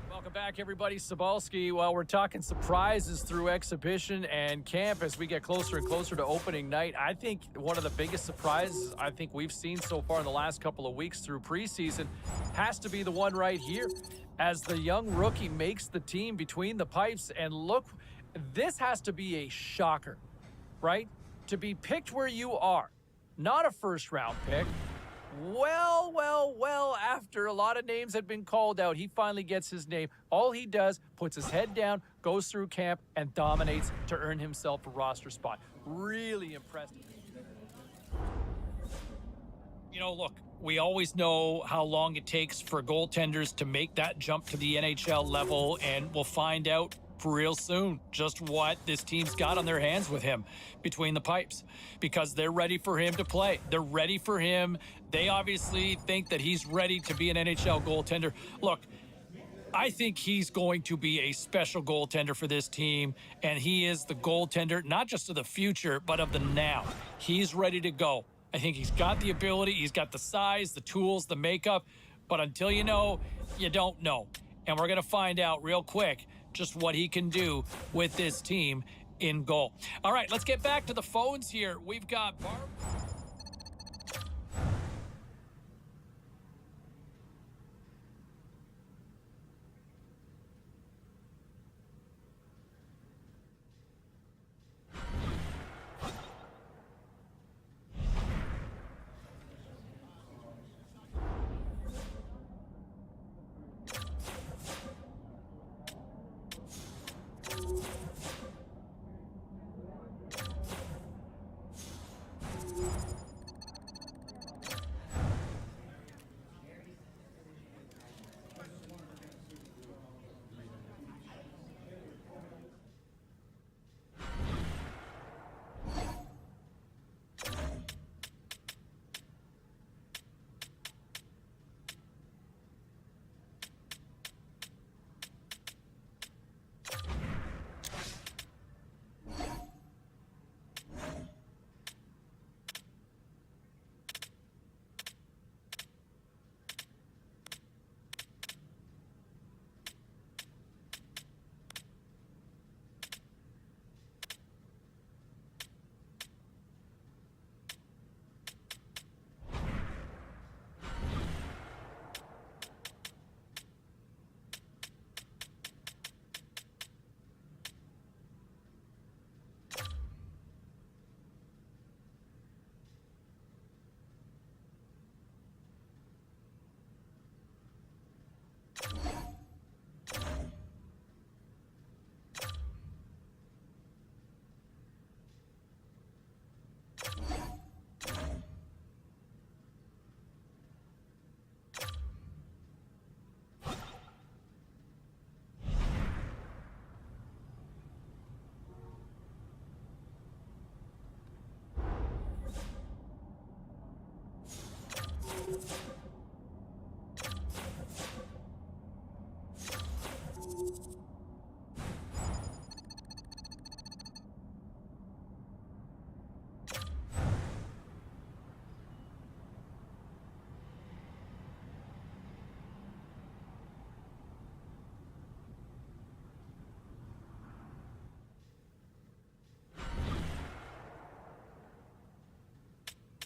Welcome back, everybody. Sabalski. Well, we're talking surprises through exhibition and camp as we get closer and closer to opening night. I think one of the biggest surprises I think we've seen so far in the last couple of weeks through preseason has to be the one right here as the young rookie makes the team between the pipes. And look, this has to be a shocker, right? To be picked where you are, not a first-round pick. Well, after a lot of names had been called out, he finally gets his name. All he does, puts his head down, goes through camp, and dominates to earn himself a roster spot. Really impressed. You know, look, we always know how long it takes for goaltenders to make that jump to the NHL level, and we'll find out real soon just what this team's got on their hands with him between the pipes, because they're ready for him to play. They're ready for him. They obviously think that he's ready to be an NHL goaltender. Look, I think he's going to be a special goaltender for this team, and he is the goaltender not just of the future but of the now. He's ready to go. I think he's got the ability, he's got the size, the tools, the makeup, but until you know, you don't know. And we're going to find out real quick just what he can do with this team in goal. All right, let's get back to the phones here. We've got Barb.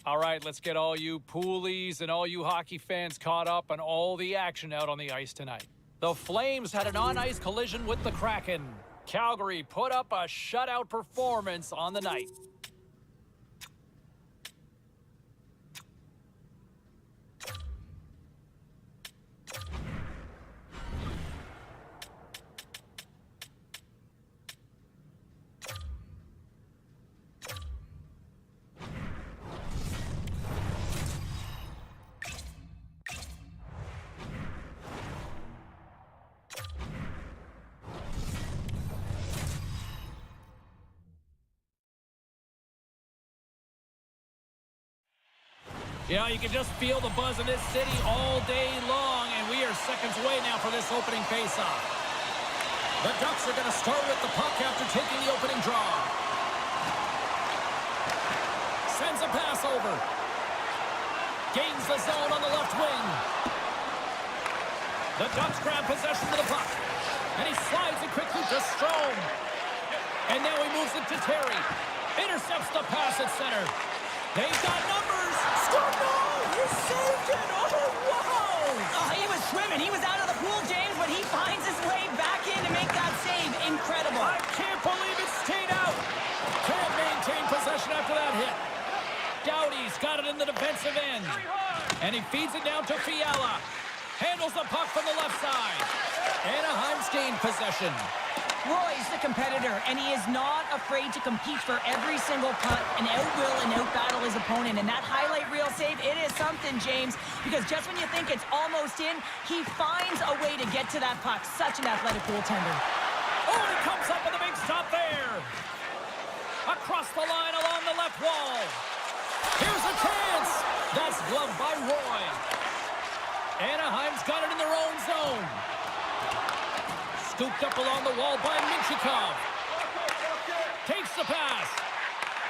All right, let's get all you poolies and all you hockey fans caught up on all the action out on the ice tonight. The Flames had an on-ice collision with the Kraken. Calgary put up a shutout performance on the night. Yeah, you can just feel the buzz in this city all day long, and we are seconds away now for this opening faceoff. The Ducks are going to start with the puck after taking the opening draw. Sends a pass over. Gains the zone on the left wing. The Ducks grab possession of the puck. And he slides it quickly to Strome. And now he moves it to Terry. Intercepts the pass at center. They've got numbers. Scored goal! He saved it! Oh, wow! Oh, he was swimming. He was out of the pool, James, but he finds his way back in to make that save. Incredible. I can't believe it stayed out. Can't maintain possession after that hit. Doughty's got it in the defensive end. And he feeds it down to Fiala. Handles the puck from the left side. Anaheim's gained possession. Roy's the competitor, and he is not afraid to compete for every single puck and outwill and outbattle his opponent. And that highlight reel save, it is something, James, because just when you think it's almost in, he finds a way to get to that puck. Such an athletic goaltender. Oh, and he comes up with a big stop there. Across the line along the left wall. Here's a chance. That's gloved by Roy. Anaheim's got it in their own zone. Scooped up along the wall by Minchikov. Takes the pass.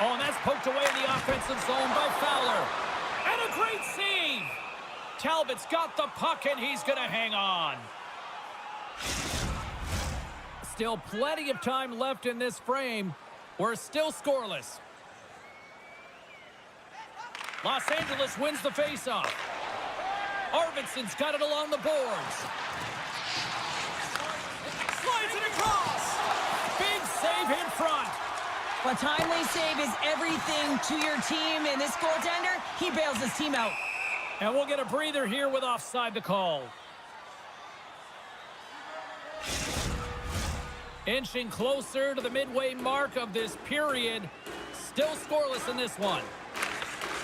Oh, and that's poked away in the offensive zone by Fowler. And a great save. Talbot's got the puck, and he's going to hang on. Still plenty of time left in this frame. We're still scoreless. Los Angeles wins the faceoff. Arvidsson's got it along the boards. Slides it across. Big save in front. A timely save is everything to your team, and this goaltender, he bails his team out. And we'll get a breather here with offside to call. Inching closer to the midway mark of this period. Still scoreless in this one.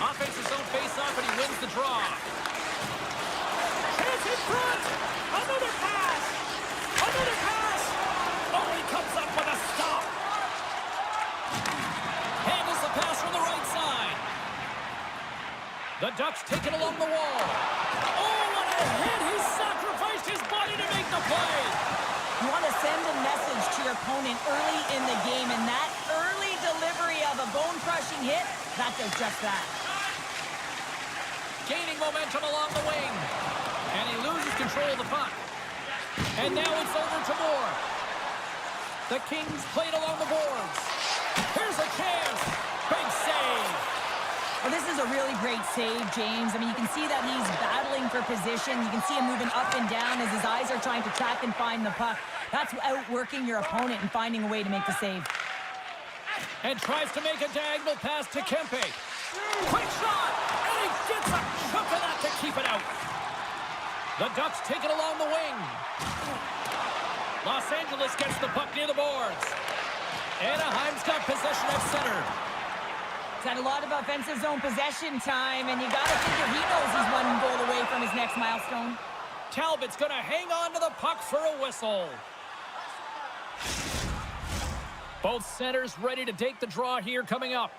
Offensive zone face-off, and he wins the draw. Chance in front. Another pass. Another pass. Oh, he comes up with a stop. Handles the pass from the right side. The Ducks take it along the wall. Oh, what a hit. He sacrificed his body to make the play. You want to send a message to your opponent early in the game, and that early delivery of a bone-crushing hit, that does just that. Gaining momentum along the wing. And he loses control of the puck. And now it's over to Moore. The Kings played along the boards. Here's a chance. Big save. Well, this is a really great save, James. I mean, you can see that he's battling for position. You can see him moving up and down as his eyes are trying to track and find the puck. That's outworking your opponent and finding a way to make the save. And tries to make a diagonal pass to Kempe. Quick shot. And he gets a chunk of that to keep it out. The Ducks take it along the wing. Los Angeles gets the puck near the boards. Anaheim's got possession at center. He's had a lot of offensive zone possession time, and you got to figure he knows he's one goal away from his next milestone. Talbot's going to hang on to the puck for a whistle. Both centers ready to take the draw here coming up.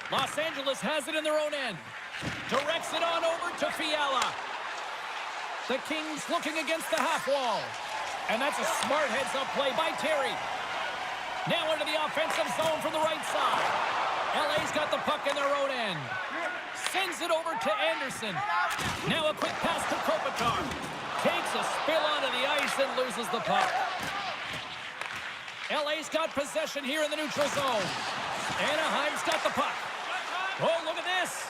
Los Angeles has it in their own end. Directs it on over to Fiala. The Kings looking against the half wall. And that's a smart heads-up play by Terry. Now into the offensive zone from the right side. LA's got the puck in their own end. Sends it over to Anderson. Now a quick pass to Kopitar. Takes a spill onto the ice and loses the puck. LA's got possession here in the neutral zone. Anaheim's got the puck. Oh, look at this.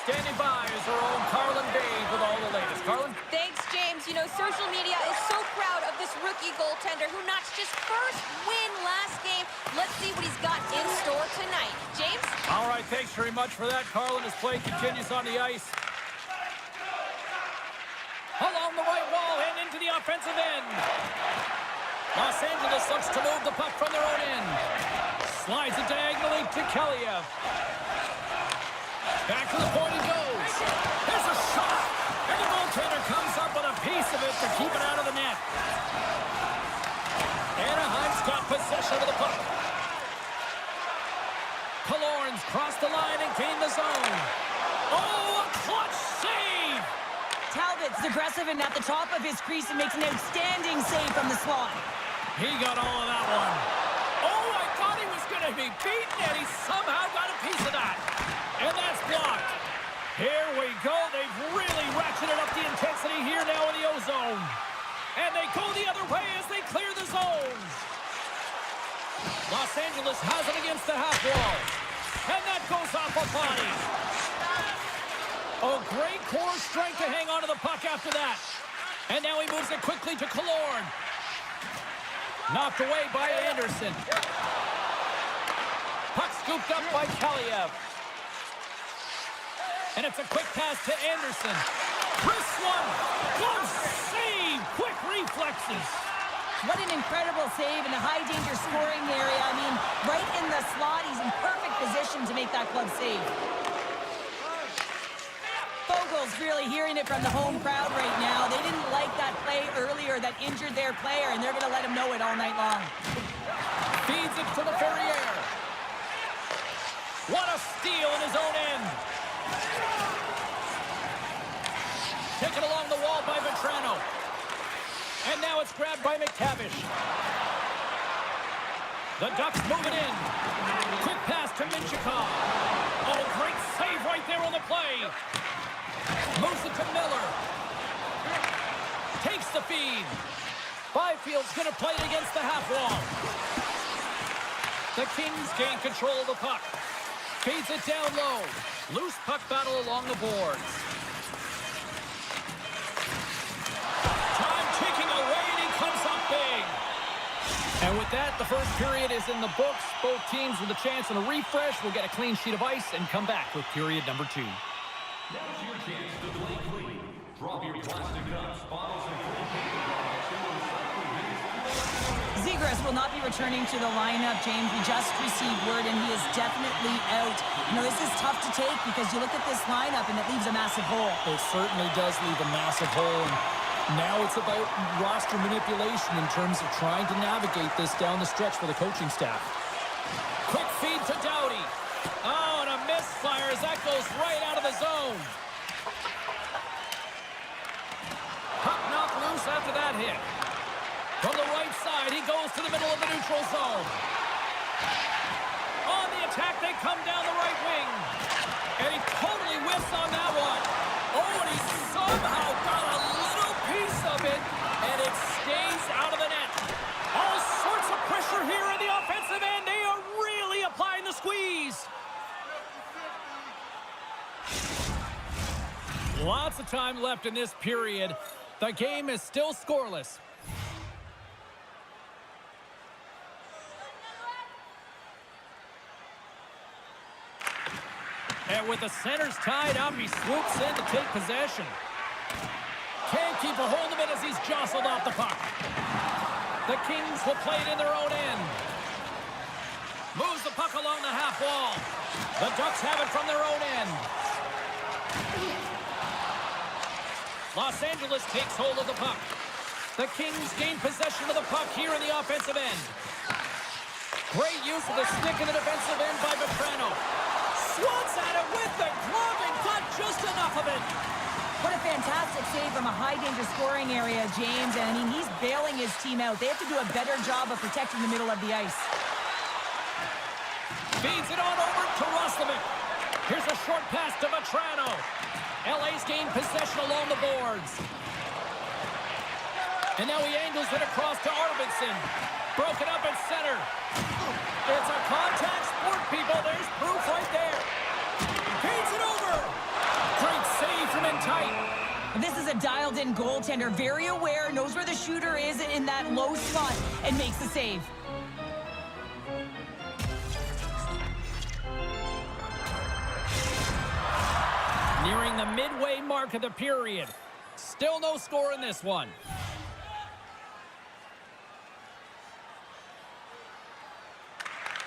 Standing by is our own Carlin Dave with all the latest. Carlin? Thanks, James. You know, social media is so proud of this rookie goaltender who notched his first win last game. Let's see what he's got in store tonight. James? All right, thanks very much for that, Carlin. His play continues on the ice. Along the right wall and into the offensive end. Los Angeles looks to move the puck from their own end. Slides it diagonally to Kaliev. Back to the point he goes. There's a shot. And the goaltender comes up with a piece of it to keep it out of the net. Anaheim's got possession of the puck. Killorn's crossed the line and gained the zone. Oh, a clutch save! Talbot's aggressive and at the top of his crease and makes an outstanding save from the slot. He got all of that one. Oh, I thought he was going to be beaten, and he somehow got a piece of that. And that's blocked. Here we go. They've really ratcheted up the intensity here now in the O-zone. And they go the other way as they clear the zones. Los Angeles has it against the half wall. And that goes off a body. Oh, great core strength to hang on to the puck after that. And now he moves it quickly to Killorn. Knocked away by Anderson. Puck scooped up by Kaliev. And it's a quick pass to Anderson. Chris one. Glove save. Quick reflexes. What an incredible save in a high-danger scoring area. I mean, right in the slot. He's in perfect position to make that glove save. Fogel's really hearing it from the home crowd right now. They didn't like that play earlier that injured their player, and they're going to let him know it all night long. Feeds it to the Ferrier. What a steal in his own end. Taken along the wall by Vetrano. And now it's grabbed by McTavish. The Ducks move it in. Quick pass to Minchikov. Oh, great save right there on the play. Moves it to Miller. Takes the feed. Byfield's going to play it against the half wall. The Kings gain control of the puck. Feeds it down low. Loose puck battle along the boards. Time ticking away, and he comes up big. And with that, the first period is in the books. Both teams with a chance and a refresh will get a clean sheet of ice and come back with period number 2. Now's your chance to play clean. Drop your plastic cups, bottles, and clean paper products into recycling bins. Zegras will not be returning to the lineup, James. We just received word, and he is definitely out. You know, this is tough to take because you look at this lineup, and it leaves a massive hole. It certainly does leave a massive hole. And now it's about roster manipulation in terms of trying to navigate this down the stretch for the coaching staff. Quick feed to Doughty. Oh, and a misfire as that goes right out of the zone. Puck knocked loose after that hit. From the right side, he goes to the middle of the neutral zone. On the attack, they come down the right wing. And he totally whiffs on that one. Oh, and he somehow got a little piece of it, and it stays out of the net. All sorts of pressure here in the offensive end. They are really applying the squeeze. Lots of time left in this period. The game is still scoreless. And with the centers tied up, he swoops in to take possession. Can't keep a hold of it as he's jostled off the puck. The Kings will play it in their own end. Moves the puck along the half wall. The Ducks have it from their own end. Los Angeles takes hold of the puck. The Kings gain possession of the puck here in the offensive end. Great use of the stick in the defensive end by Vetrano. Swats at it with the glove and got just enough of it. What a fantastic save from a high-danger scoring area, James. And, I mean, he's bailing his team out. They have to do a better job of protecting the middle of the ice. Feeds it on over to Roslovic. Here's a short pass to Vetrano. LA's gained possession along the boards. And now he angles it across to Arvidsson. Broken up at center. It's a contact sport, people. There's proof right there. Feeds it over. Great save from in tight. This is a dialed-in goaltender. Very aware, knows where the shooter is in that low spot, and makes the save. Nearing the midway mark of the period. Still no score in this one.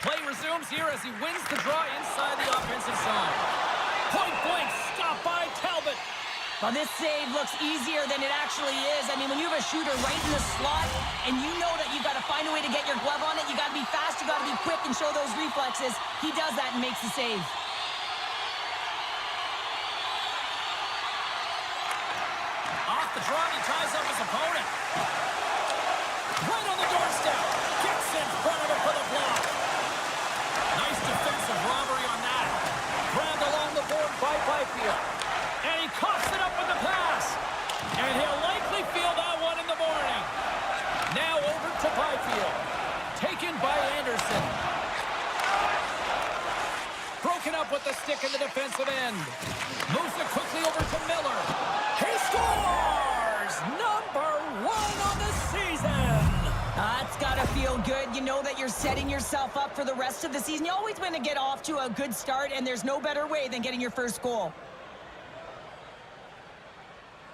Play resumes here as he wins the draw inside the offensive zone. Point blank stop by Talbot. Well, this save looks easier than it actually is. I mean, when you have a shooter right in the slot and you know that you've got to find a way to get your glove on it, you got to be fast, you got to be quick and show those reflexes. He does that and makes the save. Off the draw, he ties up his opponent. Right on the doorstep. Gets in front of him for the block. Nice defensive robbery on that. Grabbed along the board by Byfield. And he coughs it up with the pass. And he'll likely feel that one in the morning. Now over to Byfield. Taken by Anderson. Broken up with the stick in the defensive end. Moves it quickly over to Miller. He scores! Number 1 on the season! That's got to feel good. You know that you're setting yourself up for the rest of the season. You always want to get off to a good start, and there's no better way than getting your first goal.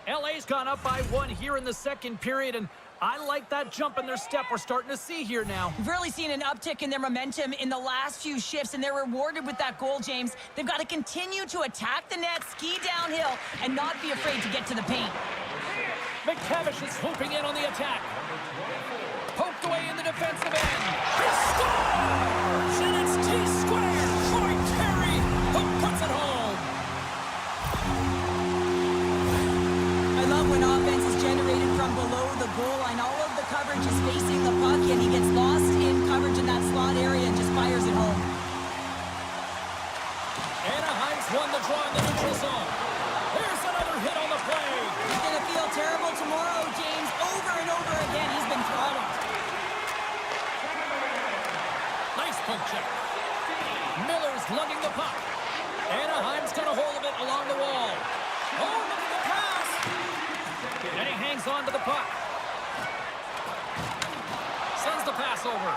LA's gone up by 1 here in the second period, and I like that jump in their step we're starting to see here now. We've really seen an uptick in their momentum in the last few shifts, and they're rewarded with that goal, James. They've got to continue to attack the net, ski downhill, and not be afraid to get to the paint. McTavish is swooping in on the attack. Poked away in the defensive end. He scores! And it's T-squared. Troy Terry who puts it home. I love when offense is generated from below the goal line. All of the coverage is facing the puck, and he gets lost in coverage in that slot area and just fires it home. Anaheim's won the draw in the neutral zone. Here's another hit on the play. He's going to feel terrible tomorrow, James. Over and over again, he's been throttled. Nice poke check. Miller's lugging the puck. Anaheim's got a hold of it along the wall. Oh, look at the pass. And he hangs on to the puck. Sends the pass over.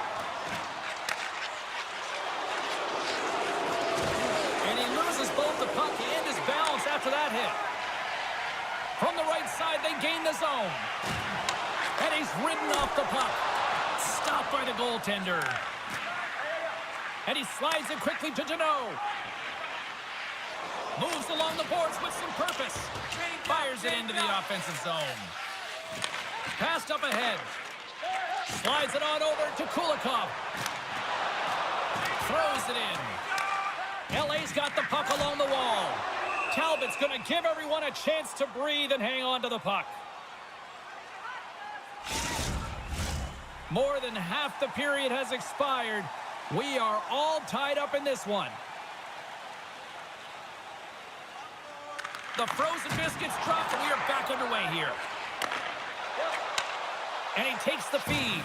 And he loses both the puck and his balance after that hit. From the right side, they gain the zone. And he's ridden off the puck. Stopped by the goaltender. And he slides it quickly to Deneau. Moves along the boards with some purpose. Fires it into the offensive zone. Passed up ahead. Slides it on over to Kulikov. Throws it in. LA's got the puck along the wall. Talbot's going to give everyone a chance to breathe and hang on to the puck. More than half the period has expired. We are all tied up in this one. The frozen biscuits dropped, and we are back underway here. And he takes the feed.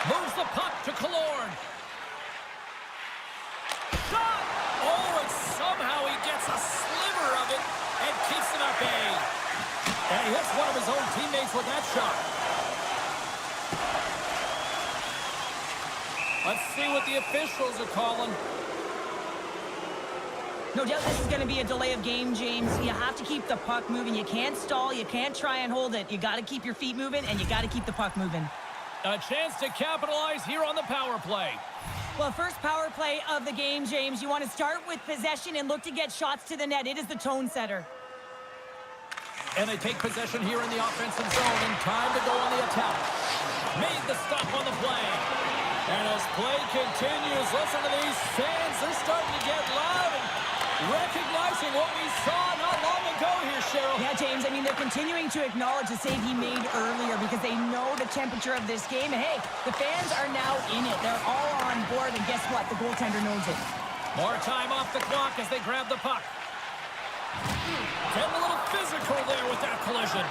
Moves the puck to Killorn. Shot! Oh, and somehow he gets a sliver of it and keeps it at bay. And he hits one of his own teammates with that shot. Let's see what the officials are calling. No doubt this is going to be a delay of game, James. You have to keep the puck moving. You can't stall. You can't try and hold it. You got to keep your feet moving, and you got to keep the puck moving. A chance to capitalize here on the power play. Well, first power play of the game, James. You want to start with possession and look to get shots to the net. It is the tone setter. And they take possession here in the offensive zone, and time to go on the attack. Made the stop on the play. And as play continues, listen to these fans. They're starting to get loud and recognizing what we saw not long ago here, Cheryl. Yeah, James, I mean, they're continuing to acknowledge the save he made earlier because they know the temperature of this game. And, hey, the fans are now in it. They're all on board, and guess what? The goaltender knows it. More time off the clock as they grab the puck. Getting a little physical there with that collision.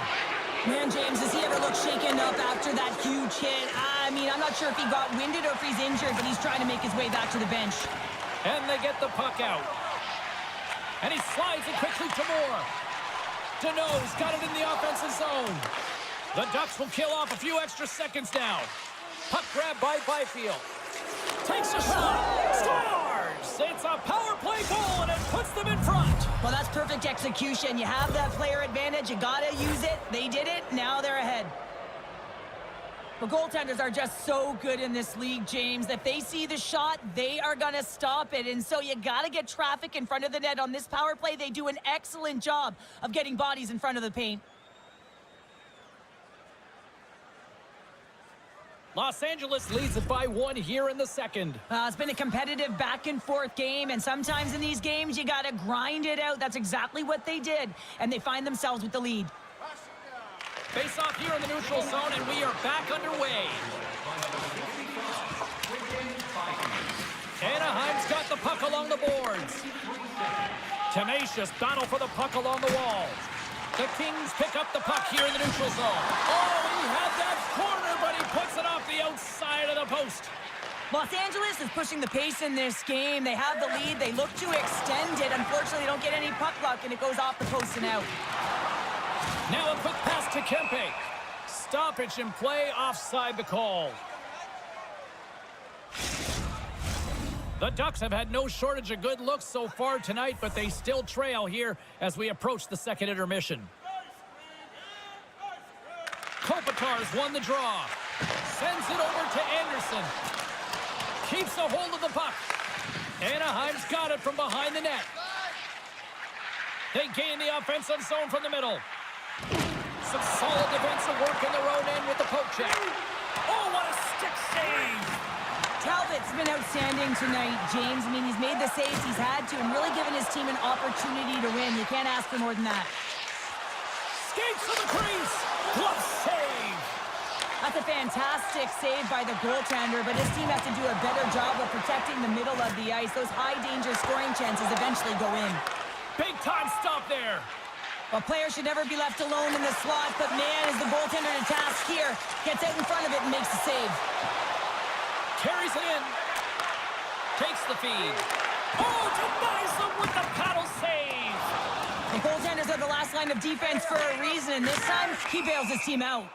Man, James, does he ever look shaken up after that huge hit? I mean, I'm not sure if he got winded or if he's injured, but he's trying to make his way back to the bench. And they get the puck out. And he slides it quickly to Moore. Deneau's got it in the offensive zone. The Ducks will kill off a few extra seconds now. Puck grab by Byfield. Takes a shot. Scores! It's a power play goal, and it puts them in front. Well, that's perfect execution. You have that player advantage. You got to use it. They did it. Now they're ahead. Well, goaltenders are just so good in this league, James. If they see the shot, they are going to stop it. And so you got to get traffic in front of the net. On this power play, they do an excellent job of getting bodies in front of the paint. Los Angeles leads it by 1 here in the second. It's been a competitive back-and-forth game, and sometimes in these games, you got to grind it out. That's exactly what they did, and they find themselves with the lead. Face off here in the neutral zone, and we are back underway. Anaheim's got the puck along the boards. Tenacious battle for the puck along the walls. The Kings pick up the puck here in the neutral zone. Oh, he had that corner, but he puts it off the outside of the post. Los Angeles is pushing the pace in this game. They have the lead. They look to extend it. Unfortunately, they don't get any puck luck, and it goes off the post and out. Now a quick pass to Kempe. Stoppage in play, offside the call. The Ducks have had no shortage of good looks so far tonight, but they still trail here as we approach the second intermission. Kopitar's won the draw. Sends it over to Anderson. Keeps a hold of the puck. Anaheim's got it from behind the net. They gain the offensive zone from the middle. Some solid defensive work in the road end with the poke check. Oh, what a stick save! Talbot's been outstanding tonight, James. I mean, he's made the saves he's had to and really given his team an opportunity to win. You can't ask for more than that. Skates to the crease. Glove save. That's a fantastic save by the goaltender, but his team has to do a better job of protecting the middle of the ice. Those high-danger scoring chances eventually go in. Big-time stop there. A player should never be left alone in the slot, but man, is the goaltender to task here. Gets out in front of it and makes the save. Carries it in. Takes the feed. Oh, denies them with the paddle save. The goaltenders are the last line of defense for a reason, and this time, he bails his team out.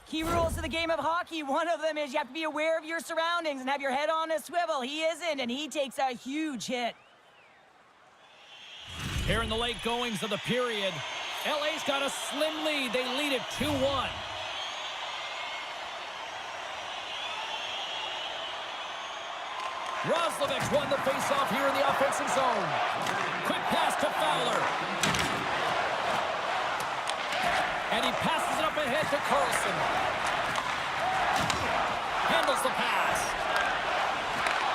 Key rules to the game of hockey. One of them is you have to be aware of your surroundings and have your head on a swivel. He isn't, and he takes a huge hit. Here in the late goings of the period, LA's got a slim lead. They lead it 2-1. Roslovic won the faceoff here in the offensive zone. Quick pass to Fowler. And he passes it up ahead to Carlson. Handles the pass.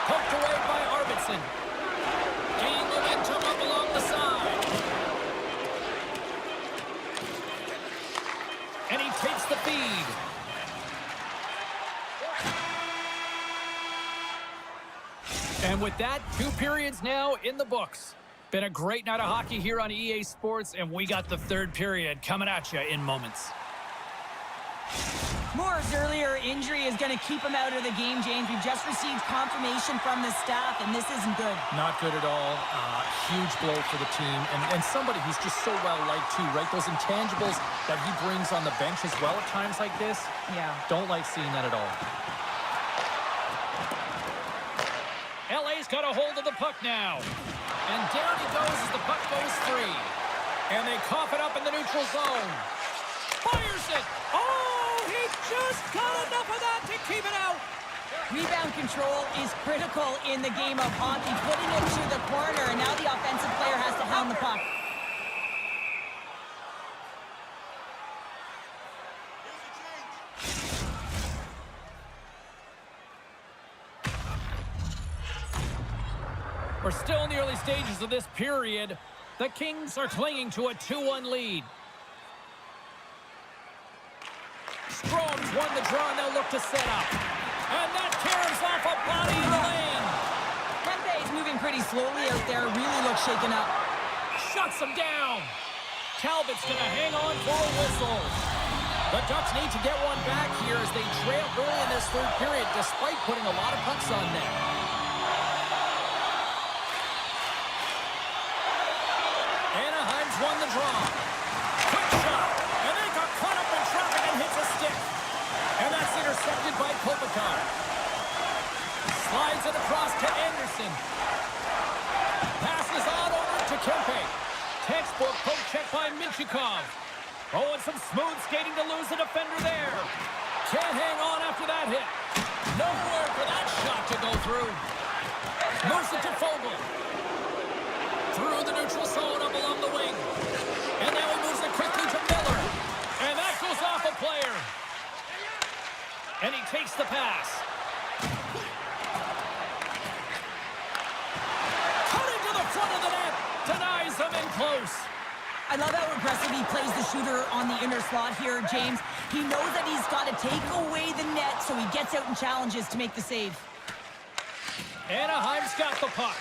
Poked away by Arvidsson. Gaining momentum up along the side. And he takes the feed. And with that, 2 periods now in the books. Been a great night of hockey here on EA Sports, and we got the 3rd period coming at you in moments. Moore's earlier injury is going to keep him out of the game, James. We've just received confirmation from the staff, and this isn't good. Not good at all. Huge blow for the team, and somebody who's just so well-liked too, right? Those intangibles that he brings on the bench as well at times like this. Yeah. Don't like seeing that at all. LA's got a hold of the puck now. And down he goes as the puck goes free. And they cough it up in the neutral zone. Fires it. Oh, he just got enough of that to keep it out. Rebound control is critical in the game of hockey. Putting it to the corner, and now the offensive player has to hound the puck. We're still in the early stages of this period. The Kings are clinging to a 2-1 lead. Strome's won the draw, and they'll look to set up. And that tears off a body in the lane. Kempe's moving pretty slowly out there. Really looks shaken up. Shuts him down. Talbot's going to hang on for a whistle. The Ducks need to get one back here as they trail early in this 3rd period, despite putting a lot of pucks on net. Anaheim's won the draw. Quick shot. And they got caught up in traffic and hits a stick. And that's intercepted by Kopitar. Slides it across to Anderson. Passes on over to Kempe. Textbook poke check by Kochikov. Oh, and some smooth skating to lose the defender there. Can't hang on after that hit. Nowhere for that shot to go through. Moves it to Fogle. Through the neutral zone up along the wing. And now he moves it quickly to Miller. And that goes off a player. And he takes the pass. Cutting to the front of the net. Denies him in close. I love how aggressive he plays the shooter on the inner slot here, James. He knows that he's got to take away the net, so he gets out and challenges to make the save. Anaheim's got the puck.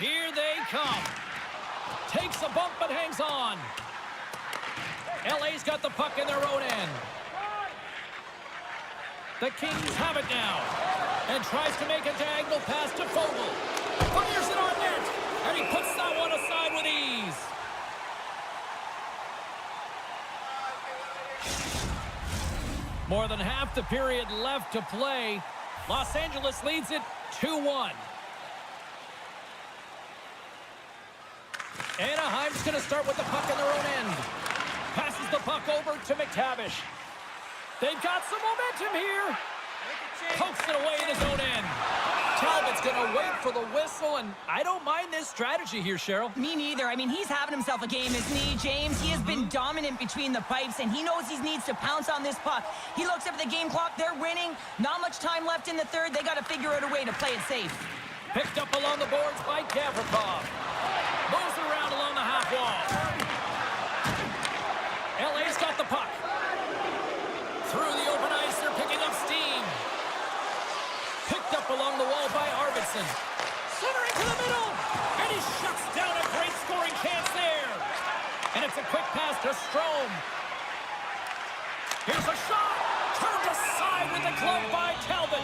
Here they come. Takes a bump but hangs on. LA's got the puck in their own end. The Kings have it now. And tries to make a diagonal pass to Fogle. Fires it on net. And he puts that one aside with ease. More than half the period left to play. Los Angeles leads it 2-1. Anaheim's going to start with the puck in their own end. Passes the puck over to McTavish. They've got some momentum here. Pokes it away in his own end. Talbot's going to wait for the whistle, and I don't mind this strategy here, Cheryl. Me neither. I mean, he's having himself a game, isn't he, James? He has been dominant between the pipes, and he knows he needs to pounce on this puck. He looks up at the game clock. They're winning. Not much time left in the third. They got to figure out a way to play it safe. Picked up along the boards by Gavrikov. Moves around along the half wall. LA's got the puck. Through the open ice, they're picking up steam. Picked up along the wall by Arvidsson. Centering to the middle. And he shuts down a great scoring chance there. And it's a quick pass to Strome. Here's a shot. Turned aside with the glove by Talbot.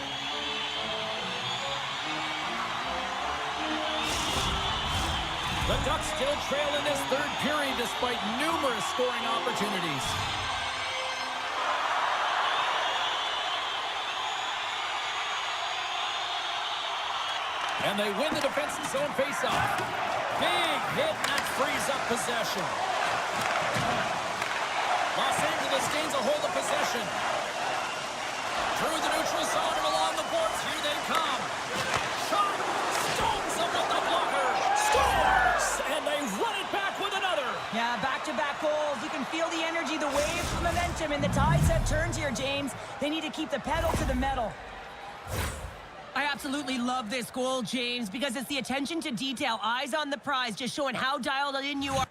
The Ducks still trail in this third period despite numerous scoring opportunities. And they win the defensive zone faceoff. Big hit, and that frees up possession. Los Angeles gains a hold of possession. Through the neutral zone and along the boards, here they come. Shot, stones up with the blocker, scores, and they run it back with another. Yeah, back-to-back goals. You can feel the energy, the waves, the momentum, and the tides have turned here, James. They need to keep the pedal to the metal. I absolutely love this goal, James, because it's the attention to detail, eyes on the prize, just showing how dialed in you are.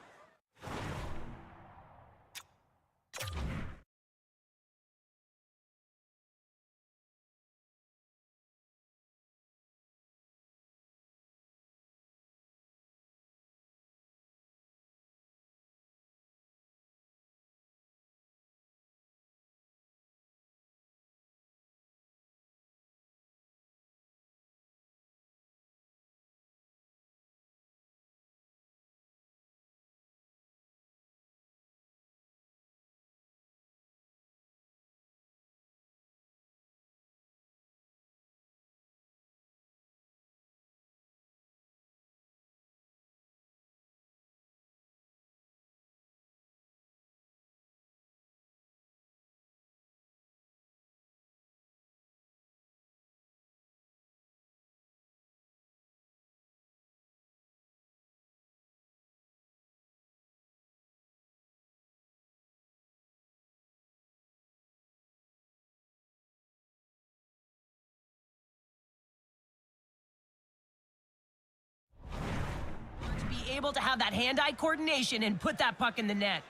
Able to have that hand-eye coordination and put that puck in the net.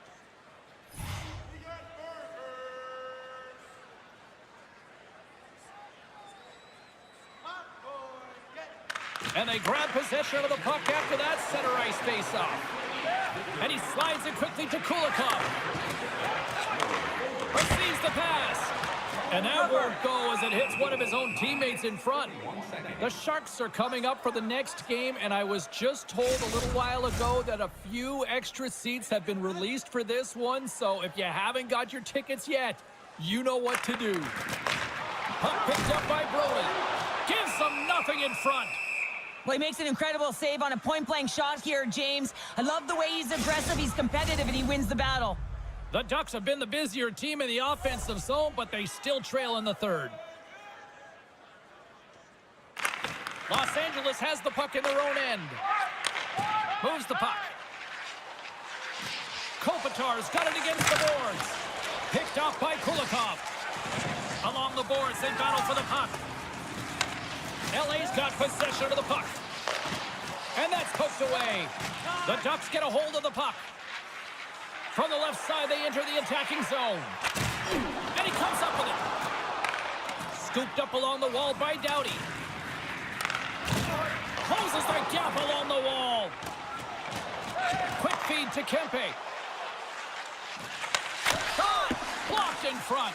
And they grab possession of the puck after that center ice face-off. And he slides it quickly to Kulikov. Receives the pass. And that won't go as it hits one of his own teammates in front. The Sharks are coming up for the next game, and I was just told a little while ago that a few extra seats have been released for this one, so if you haven't got your tickets yet, you know what to do. Puck picked up by Brody. Gives them nothing in front. Well, he makes an incredible save on a point-blank shot here, James. I love the way he's aggressive, he's competitive, and he wins the battle. The Ducks have been the busier team in the offensive zone, but they still trail in the third. Los Angeles has the puck in their own end. Moves the puck. Kopitar's got it against the boards. Picked off by Kulikov. Along the boards, they battle for the puck. LA's got possession of the puck. And that's poked away. The Ducks get a hold of the puck. From the left side, they enter the attacking zone. And he comes up with it. Scooped up along the wall by Doughty. Closes the gap along the wall. Quick feed to Kempe. Shot! Blocked in front.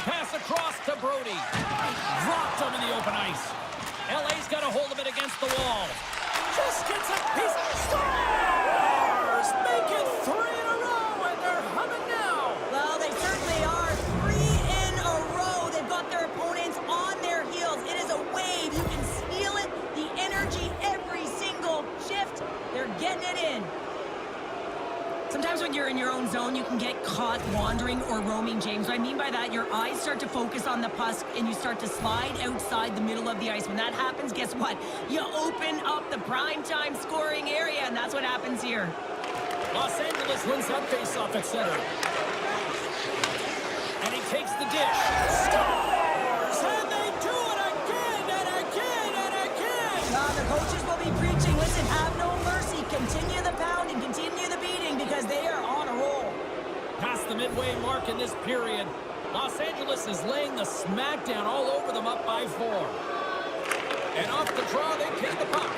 Pass across to Brody. Dropped him in the open ice. LA's got a hold of it against the wall. Just gets a piece. Scores! Make it 3 in a row, and they're humming now. Well, they certainly are. 3 in a row. They've got their opponents on their heels. It is a wave. You can feel it. The energy every single shift. They're getting it in. Sometimes when you're in your own zone, you can get caught wandering or roaming, James. What I mean by that, your eyes start to focus on the puck and you start to slide outside the middle of the ice. When that happens, guess what? You open up the primetime scoring area, and that's what happens here. Los Angeles wins that faceoff at center. And he takes the dish. Scores! And they do it again and again and again. The coaches will be preaching, listen, have no mercy. Continue the pounding, continue the beating, because they are on a roll. Past the midway mark in this period, Los Angeles is laying the smackdown all over them, up by 4. And off the draw, they take the puck.